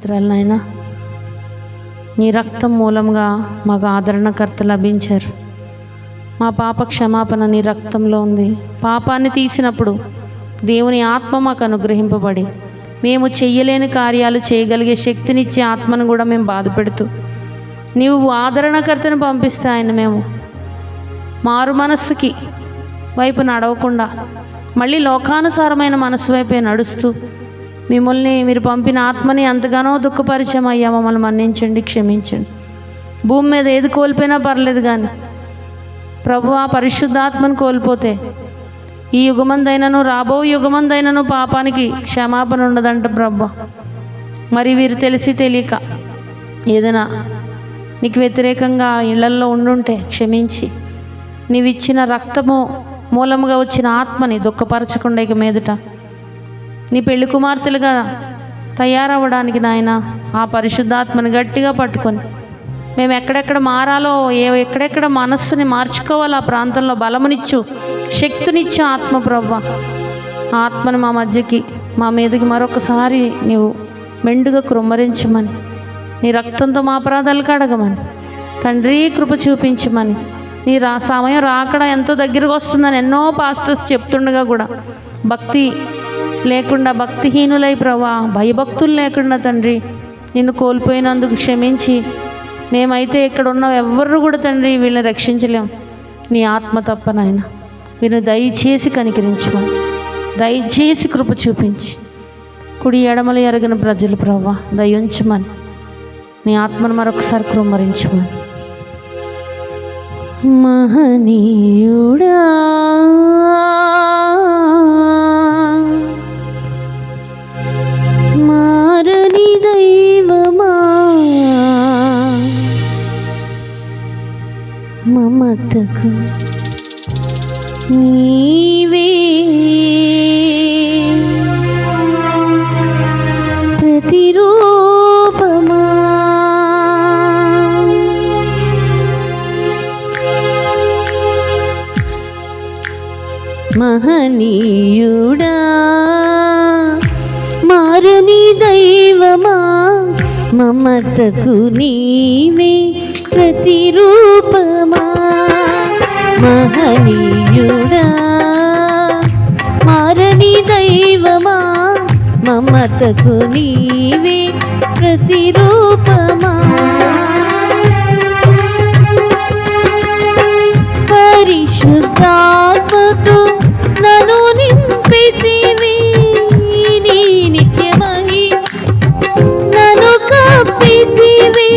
స్తోత్రాలు నాయనా. నీ రక్తం మూలంగా మాకు ఆదరణకర్త లభించారు. మా పాప క్షమాపణ నీ రక్తంలో ఉంది. పాపాన్ని తీసినప్పుడు దేవుని ఆత్మ మాకు అనుగ్రహింపబడి మేము చెయ్యలేని కార్యాలు చేయగలిగే శక్తినిచ్చే ఆత్మను కూడా మేము బాధపెడుతూ నీవు ఆదరణకర్తను పంపిస్తే ఆయన మేము మారు మనస్సుకి వైపు నడవకుండా మళ్ళీ లోకానుసారమైన మనస్సు వైపే నడుస్తూ మిమ్మల్ని మీరు పంపిన ఆత్మని ఎంతగానో దుఃఖపరిచయం మమ్మల్ని మన్నించండి, క్షమించండి. భూమి మీద ఏది కోల్పోయినా పర్లేదు కానీ ప్రభు ఆ పరిశుద్ధాత్మను కోల్పోతే ఈ యుగమందైనను రాబో యుగమందైనను పాపానికి క్షమాపణ ఉండదంట ప్రభు. మరి వీరు తెలిసి తెలియక ఏదైనా నీకు వ్యతిరేకంగా ఇళ్లల్లో ఉండుంటే క్షమించి నీవిచ్చిన రక్తము మూలముగా వచ్చిన ఆత్మని దుఃఖపరచకుండా ఇక మీదట నీ పెళ్లి కుమార్తెలుగా తయారవ్వడానికి నాయన ఆ పరిశుద్ధాత్మని గట్టిగా పట్టుకొని మేము ఎక్కడెక్కడ మారాలో ఎక్కడెక్కడ మనస్సుని మార్చుకోవాలో ఆ ప్రాంతంలో బలమునిచ్చు, శక్తినిచ్చు ఆత్మ ప్రభు. ఆత్మని మా మధ్యకి మా మీదకి మరొకసారి నీవు మెండుగా కృమ్మరించమని, నీ రక్తంతో మా అపరాధాలు కడగమని తండ్రి కృప చూపించమని. నీ సమయం రాకడ ఎంతో దగ్గరకు వస్తుందని ఎన్నో పాస్టర్స్ చెప్తుండగా కూడా భక్తి లేకుండా భక్తిహీనులై ప్రభా భయభక్తులు లేకుండా తండ్రి నిన్ను కోల్పోయినందుకు క్షమించి మేమైతే ఇక్కడ ఉన్న ఎవ్వరు కూడా తండ్రి వీళ్ళని రక్షించలేం. నీ ఆత్మ తప్ప నాయన వీరిని దయచేసి కనికరించమని, దయచేసి కృప చూపించి కుడి ఎడమలు ఎరగిన ప్రజలు ప్రభా దయించమని, నీ ఆత్మను మరొకసారి కృమ్మరించమని. మహనీయుడా మారని దైవమా మమతకు నీవే ప్రతిరూపమా మహనీయుడా మారని దైవమా మమతకు నీవే ప్రతిరూపమా. మహనీయుడా మారని దైవమా మమతకు నీవే ప్రతిరూపమా. పరిశుద్ధాత్మతో నన్ను నింపితివి, నీ నిత్యమహి నన్ను కప్పితివి.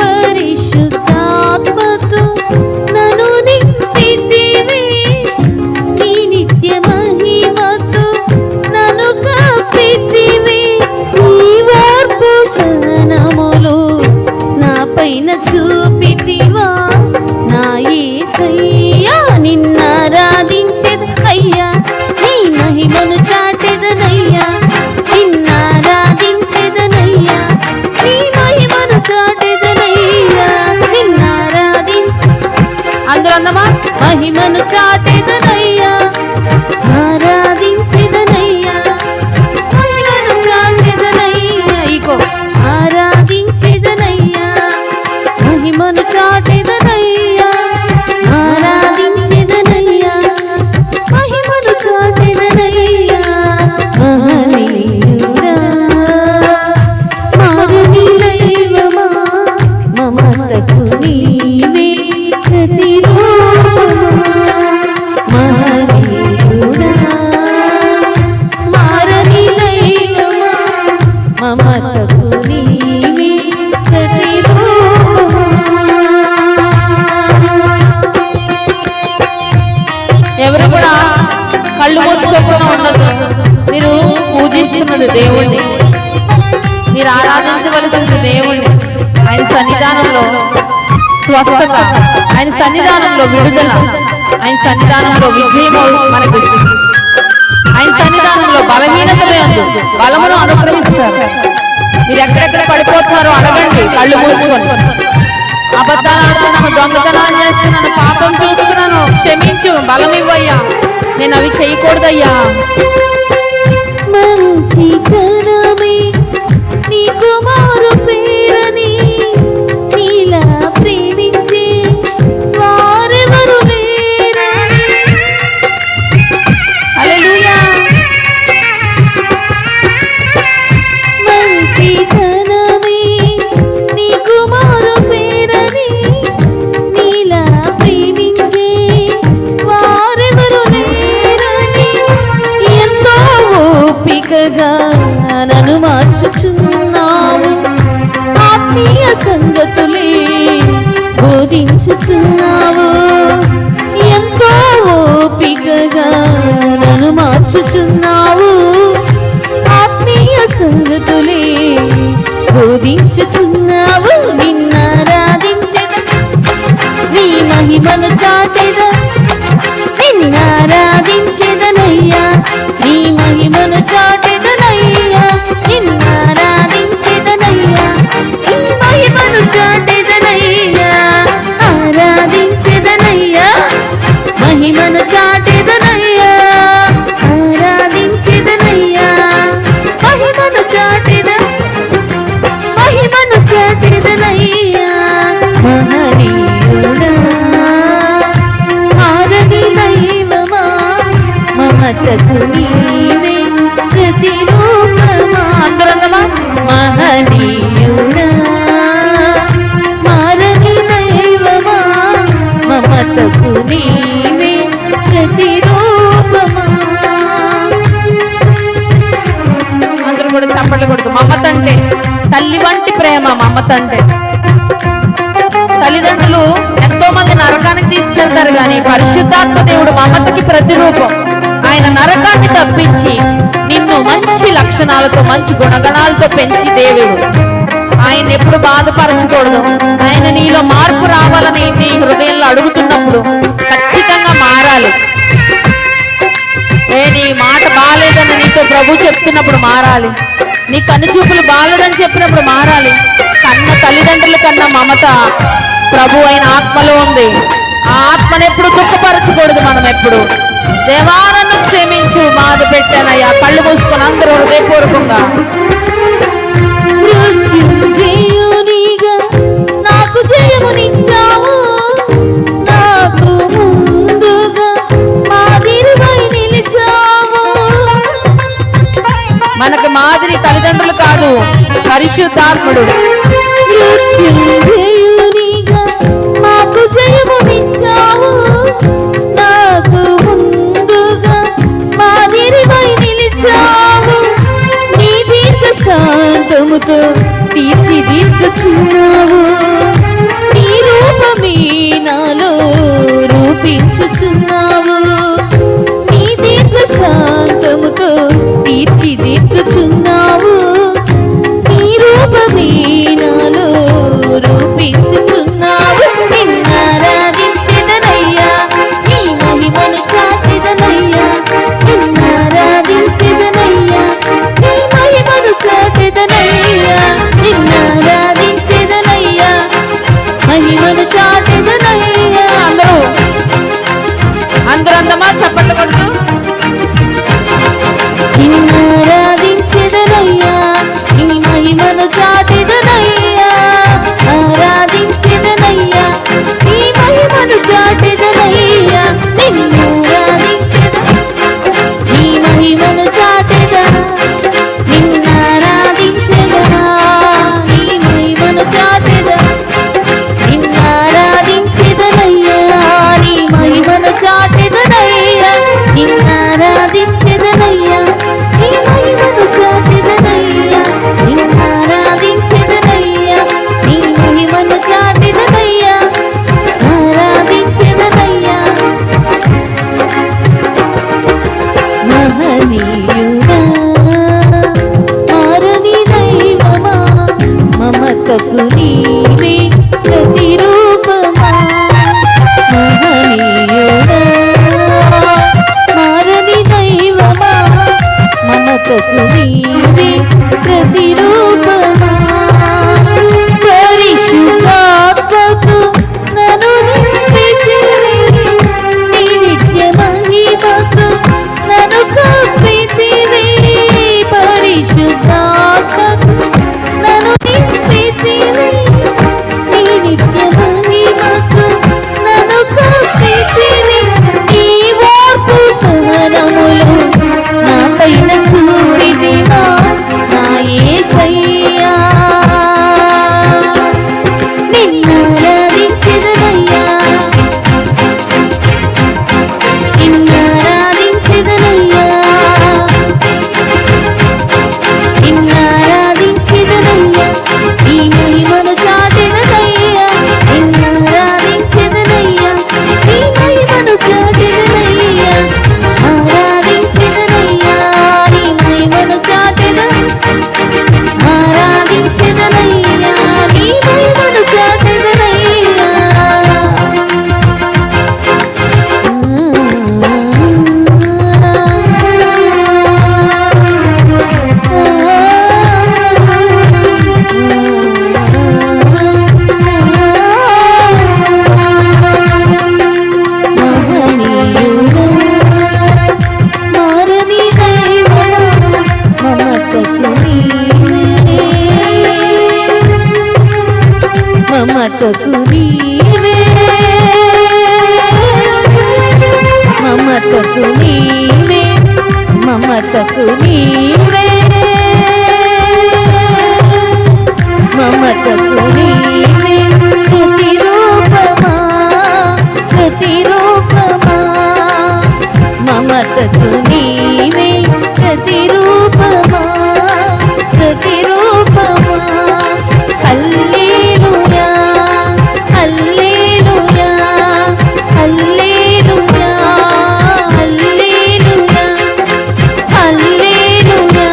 పరిశుద్ధాత్మతో నన్ను నింపితివి, నీ నిత్యమహిమతో నన్ను కప్పితివి. నీ వార్పు సహనములు నా పైన చూపితివా నా యేసయ్యా. నిన్నారాధించెద అయ్యా, నీ మహిమను చాటెదనయ్యా. నిన్నారాధించెదనయ్యా, నీ మహిమను చాటెదనయ్యా. అందరూ అందమా మహిమను చాటెదనయ్యా, ఆరాధించెదనయ్యా, మహిమను చాటెదనయ్యా. ఇగో ఆరాధించెదనయ్యా, మహిమను చాటెదనయ్యా, ఆరాధించెదనయ్యా, మహిమను చాటెదనయ్యా. మహనీయుడా మారని దైవమా మమతకు నీవే ప్రతిరూపమా. మహనీయుడా మారని దైవమా మమతకు నీవే ప్రతిరూపమా. ఎవరు కూడా కళ్ళు మూసుకోకుండా ఉండదు. మీరు పూజిస్తున్నది దేవుణ్ణి, మీరు ఆరాధించవలసింది దేవుణ్ణి. ఆయన సన్నిధానంలో స్వస్థత, ఆయన సన్నిధానంలో విడుదల, ఆయన సన్నిధానంలో విజయము మనకు, ఆయన సన్నిధానంలో బలహీనతలందు బలమును అనుగ్రహిస్తారు. మీరు ఎక్కడెక్కడ పడిపోతున్నారో అడగండి కళ్ళు మూసుకొని. అబద్ధాలు ఆడుతున్నాను, దొంగతనాలు చేస్తున్నాను, పాపం చూస్తున్నాను, క్షమించు, బలం ఇవ్వయ్యా, నేను అవి చేయకూడదయ్యా. మంచి కరమే నీకు రూపించుచున్నావు. నిన్నారాధించెద, నీ మహిమను చాటెద, నిన్నారాధించెదనయ్యా, నీ మహిమను చాటెదనయ్యా, నిన్నారాధించెదనయ్యా, నీ మహిమను చాటెదనయ్యా, ఆరాధించెదనయ్యా, మహిమను చాటెదనయ్యా, ఆరాధించెదనయ్యా, మహిమను చాటెద, మహిమను చాటెదనయ్యా. మహనీయుడా, ఆరని దైవమా, మమతకు నీవే ప్రతిరూపమా. అందరమ్మా, మహనీయుడా, మారని దైవమా, మమతకు నీవే ప్రతిరూపమా. అందరూ కూడా చప్పట్లు కొడుతూ, మమత అంటే తల్లి వంటి ప్రేమ. మమత అంటే తల్లిదండ్రులు ఎంతో మంది నరకానికి తీసుకెళ్తారు, కానీ పరిశుద్ధాత్మ దేవుడు మమతకి ప్రతిరూపం. ఆయన నరకాన్ని తప్పించి నిన్ను మంచి లక్షణాలతో, మంచి గుణగణాలతో పెంచి దేవుడు ఆయన ఎప్పుడు బాధపరచకూడదు. ఆయన నీలో మార్పు రావాలని నీ హృదయంలో అడుగుతున్నప్పుడు ఖచ్చితంగా మారాలి. నీ మాట బాగాలేదని నీతో ప్రభు చెప్తున్నప్పుడు మారాలి. నీ కనుచూపులు బాగాలేదని చెప్పినప్పుడు మారాలి. కన్న తల్లిదండ్రుల కన్నా మమత ప్రభు అయిన ఆత్మలో ఉంది. ఆ ఆత్మను ఎప్పుడు దుఃఖపరచకూడదు. మనం ఎప్పుడు దేవా నన్ను క్షమించు, బాధ పెట్టానయ్యా. కళ్ళు మూసుకొని అందరూ హృదయపూర్వకంగా నాకు జయమునిచ్చావు, నాకు ముందుగా మాదిరివై నిలిచావు. మనకు మాదిరి తల్లిదండ్రులు కాదు, పరిశుద్ధాత్ముడు. నాకు జయమునిచ్చావు, నాకు ముందుగా మాదిరివై నిలిచావు. నీ దీర్ఘ శాంతముతో తీర్చిదిద్దుచున్నావు. నీ రూపమే నాలో రూపించుచున్నావు. నీ దీర్ఘ శాంతముతో తీర్చిదిద్దుచున్నావు. నీ రూపమే నాలో రూపించుచున్నావు. నిన్నారాధించెదనయ్యా, నీ మహిమను చాటెదనయ్యా, నిన్నారాధించెదనయ్యా, నీ మహిమను చాటెదనయ్యా, నిన్నారాధించెదనయ్యా, మహిమను చాటెదనయ్యా. అందరూ అందమా చప్పట్లు కొడుతూ నిన్నారాధించెదనయ్యా, నీ మహిమను చాటెదనయ్యా, ఆరాధించెదనయ్యా, నీ మహిమను చాటెదనయ్యా, నిన్నారాధించెద, నీ మహిమను చాటెద, నిన్నారాధించెదనా, నీ మహిమను చాటెద, నిన్నారాధించెదనయ్యా, నీ మహిమను చాటెదనయ్యా, నిన్నారాధించెదనయ్యా, నీ మహిమను చాటెదనయ్యా, నిన్నారాధించెదనయ్యా, నీ మహిమను చాటెదనయ్యా, ఆరాధించెదనయ్యా. మహనీయుడా, మారని దైవమా, మమతకు నీవే ప్రతిరూపమా. మహనీయుడా, మారని దైవమా, మమతకు నీవే ప్రతిరూపమా. పరిశుద్ధాత్మకు నన్ను నింపితివి, నీ నిత్య మహిమకు నన్ను కప్పితివి. పరిశుద్ధాత్మకు నన్ను నింపితివి, నీ నిత్య మహిమకు నన్ను కప్పితివి. నీ ఓర్పు సహనములు నా పైన చూపిదివా, నా యేసయ్యా. నిన్నారాధించెదనయ్యా, నిన్నారాధించెదనయ్యా, నిన్నారాధించెదనయ్యా, నీ మహిమను చాటెదనయ్యా, నిన్నారాధించెదనయ్యా, నీ మహిమను చాటెదనయ్యా, ఆరాధించెదనయ్యా, నీ మహిమను చాటెద, ఆరాధించెదనయ్యా, మమతకు నీవే, మమతకు నీవే, మమతకు నీవే, మమతకు నీవే ప్రతిరూపమా, ప్రతిరూపమా, మమతకు నీవే ప్రతిరూపమా, ప్రతిరూపమా. హల్లెలూయా, హల్లెలూయా, హల్లెలూయా, హల్లెలూయా, హల్లెలూయా,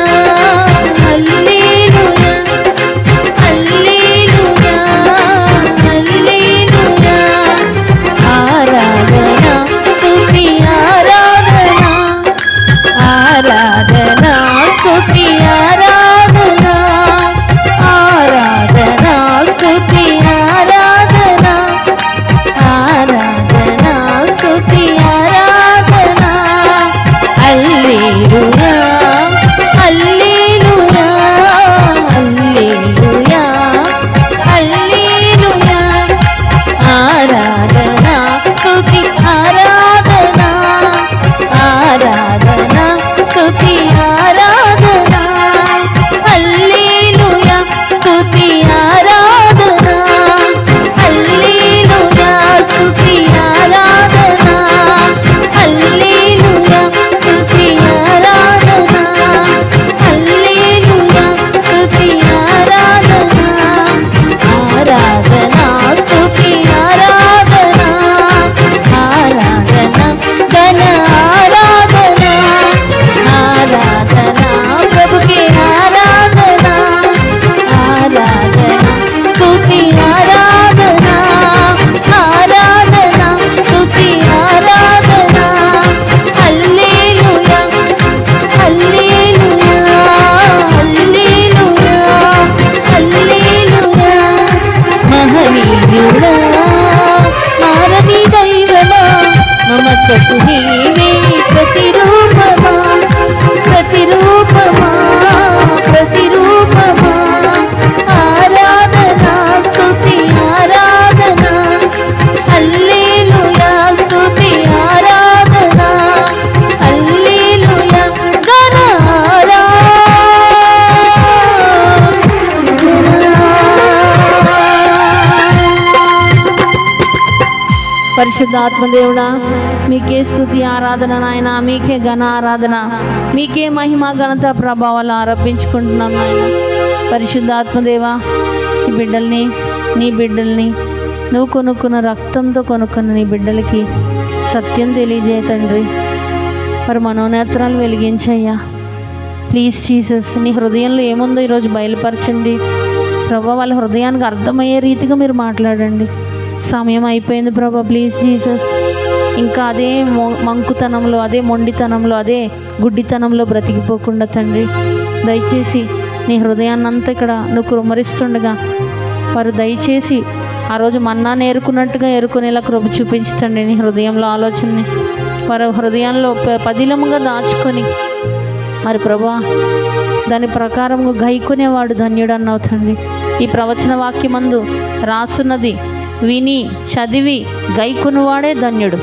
హల్లెలూయా, హల్లెలూయా, హల్లెలూయా. ఆరాధన స్తుతి ఆరాధన, ఆరాధన స్తుతి ఆరాధన, ఆరాధన స్తుతి ఆరాధన, ఆరాధన స్తుతి ఆరాధన. హల్లెలూయా, హల్లెలూయా, హల్లెలూయా, హల్లెలూయా. ఆరాధన స్తుతి ఆరాధన, ఆరాధన స్తుతి ఆరాధన. హల్లెలూయా స్తుతి ఆరాధన, హల్లెలూయా స్తుతి ఆరాధన, హల్లెలూయా స్తుతి ఆరాధన, హల్లెలూయా స్తుతి ఆరాధన. ఆరాధన స్తుతి ఆరాధన, ఆరాధన ఘన ఆరాధన, ఆరాధన ప్రభుకే ఆరాధన, ఆరాధన స్తుతి ఆరాధన, ఆరాధన స్తుతి ఆరాధన. హల్లెలూయా, హల్లెలూయా, హల్లెలూయా, హల్లెలూయా. మహనీయుడా మారని దైవమా, మమతకు నీవే ప్రతిరూపమా, ప్రతిరూపమా, ప్రతిరూపమా. ఆరాధన స్తుతి ఆరాధన, హల్లెలూయా స్తుతి ఆరాధన, హల్లెలూయా ఘన పరిశుద్ధాత్మ దేవుడా, మీకే స్తుతి ఆరాధన నాయన, మీకే ఘన ఆరాధన, మీకే మహిమ ఘనత ప్రభావాలు ఆరోపించుకుంటున్నాం నాయన. పరిశుద్ధాత్మ దేవా, ఈ బిడ్డల్ని, నీ బిడ్డల్ని నువ్వు కొనుక్కున్న రక్తంతో కొనుక్కున్న నీ బిడ్డలకి సత్యం తెలియజేయ తండ్రి. మరి మనోనేత్రాలు వెలిగించయ్యా ప్లీజ్ జీసస్. నీ హృదయంలో ఏముందో ఈరోజు బయలుపరచండి ప్రభా. వాళ్ళ హృదయానికి అర్థమయ్యే రీతిగా మీరు మాట్లాడండి. సమయం అయిపోయింది ప్రభా, ప్లీజ్ జీసస్. ఇంకా అదే మంకుతనంలో, అదే మొండితనంలో, అదే గుడ్డితనంలో బ్రతికిపోకుండా తండ్రి దయచేసి నీ హృదయాన్నంతా ఇక్కడ నువ్వు కుమ్మరిస్తుండగా వారు దయచేసి ఆ రోజు మన్నాను ఏరుకున్నట్టుగా ఏరుకునేలా కృప చూపించండి. నీ హృదయంలో ఆలోచనని వారి హృదయంలో పదిలముగా దాచుకొని మరి ప్రభా దాని ప్రకారంగా గైకొనేవాడు ధన్యుడు అన్నావు తండ్రి. ఈ ప్రవచన వాక్యమందు రాసున్నది విని చదివి గైకొనువాడే ధన్యుడు,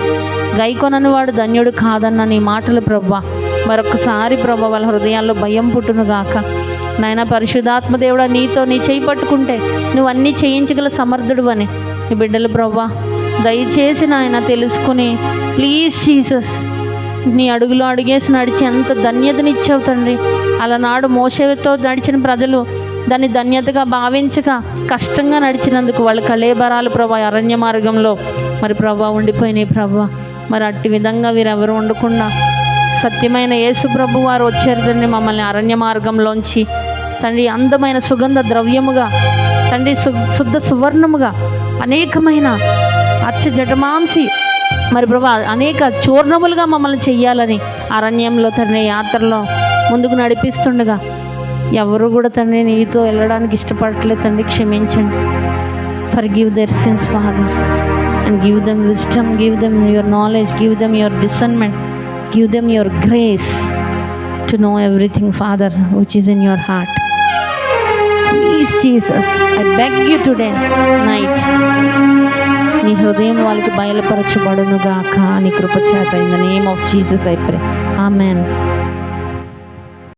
గైకొనని వాడు ధన్యుడు కాదన్న నీ మాటలు ప్రభా మరొకసారి ప్రభా వాళ్ళ హృదయాల్లో భయం పుట్టునుగాక. నాయన పరిశుద్ధాత్మ దేవుడా, నీతో నీ చేయి పట్టుకుంటే నువ్వు అన్నీ చేయించగల సమర్థుడు అని ఈ బిడ్డలు ప్రభా దయచేసి నాయన తెలుసుకుని ప్లీజ్ జీసస్ నీ అడుగులో అడుగేసి నడిచి ఎంత ధన్యతనిచ్చావు తండ్రి. అలనాడు మోషేతో నడిచిన ప్రజలు దాన్ని ధన్యతగా భావించక కష్టంగా నడిచినందుకు వాళ్ళ కళేబరాలు ప్రభా అరణ్య మార్గంలో మరి ప్రభా ఉండిపోయినాయి ప్రభా. మరి అట్టి విధంగా వీరెవరు ఉండకుండా సత్యమైన యేసు ప్రభు వారు వచ్చారు తండ్రి. మమ్మల్ని అరణ్య మార్గంలోంచి తండ్రి అందమైన సుగంధ ద్రవ్యముగా తండ్రి శుద్ధ సువర్ణముగా అనేకమైన అచ్చ జటమాంసి మరి ప్రభా అనేక చూర్ణములుగా మమ్మల్ని చెయ్యాలని అరణ్యంలో తండ్రి యాత్రలో ముందుకు నడిపిస్తుండగా ఎవరు కూడా తండ్రి నీతో వెళ్ళడానికి ఇష్టపడట్లేదు తండ్రి. క్షమించండి. Forgive there since father and give them wisdom, give them your knowledge, give them your discernment, give them your grace to know everything Father which is in your heart. Please Jesus, I beg you today night, నీ హృదయం వాళ్ళకి బయలుపరచబడును గాక నీ కృప చేత. In the name of Jesus I pray, amen.